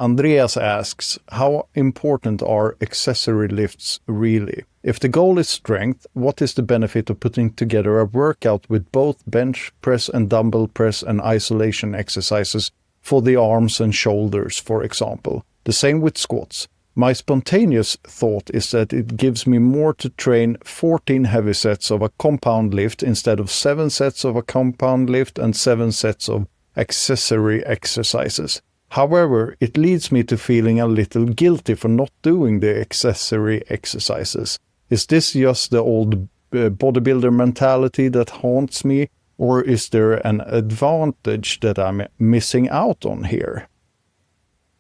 Andreas asks, how important are accessory lifts really? If the goal is strength, what is the benefit of putting together a workout with both bench press and dumbbell press and isolation exercises for the arms and shoulders, for example? The same with squats. My spontaneous thought is that it gives me more to train 14 heavy sets of a compound lift instead of 7 sets of a compound lift and 7 sets of accessory exercises. However, it leads me to feeling a little guilty for not doing the accessory exercises. Is this just the old bodybuilder mentality that haunts me, or is there an advantage that I'm missing out on here?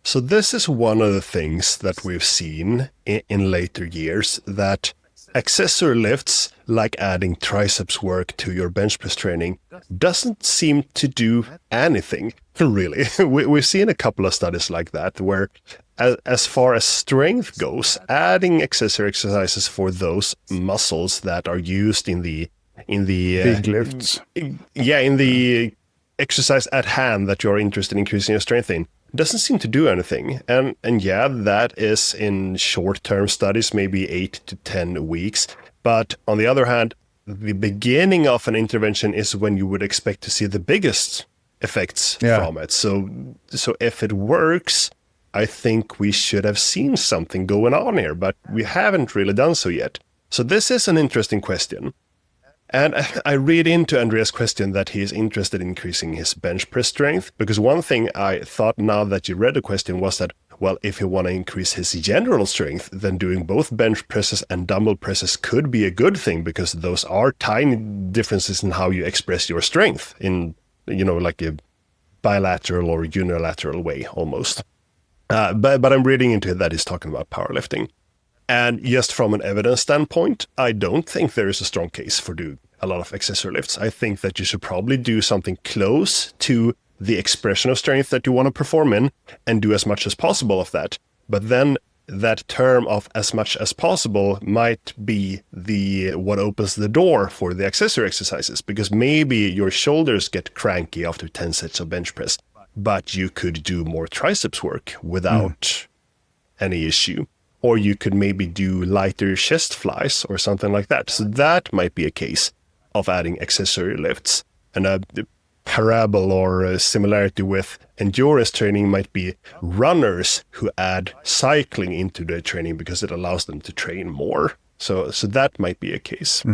So this is one of the things that we've seen in later years, that accessory lifts, like adding triceps work to your bench press training, doesn't seem to do anything, really. We've seen a couple of studies like that, where as far as strength goes, adding accessory exercises for those muscles that are used in the big lifts. Yeah, in the exercise at hand that you're interested in increasing your strength in, doesn't seem to do anything. And yeah, that is in short-term studies, maybe 8 to 10 weeks. But on the other hand, the beginning of an intervention is when you would expect to see the biggest effects from it. So if it works, I think we should have seen something going on here, but we haven't really done so yet. So this is an interesting question. And I read into Andreas' question that he is interested in increasing his bench press strength, because one thing I thought now that you read the question was that, well, if you want to increase his general strength, then doing both bench presses and dumbbell presses could be a good thing, because those are tiny differences in how you express your strength in, like a bilateral or unilateral way almost. But I'm reading into it that he's talking about powerlifting. And just from an evidence standpoint, I don't think there is a strong case for doing a lot of accessory lifts. I think that you should probably do something close to the expression of strength that you want to perform in and do as much as possible of that. But then that term of as much as possible might be what opens the door for the accessory exercises, because maybe your shoulders get cranky after 10 sets of bench press, but you could do more triceps work without any issue. Or you could maybe do lighter chest flies or something like that. So that might be a case of adding accessory lifts. And a parable or a similarity with endurance training might be runners who add cycling into their training because it allows them to train more. So that might be a case.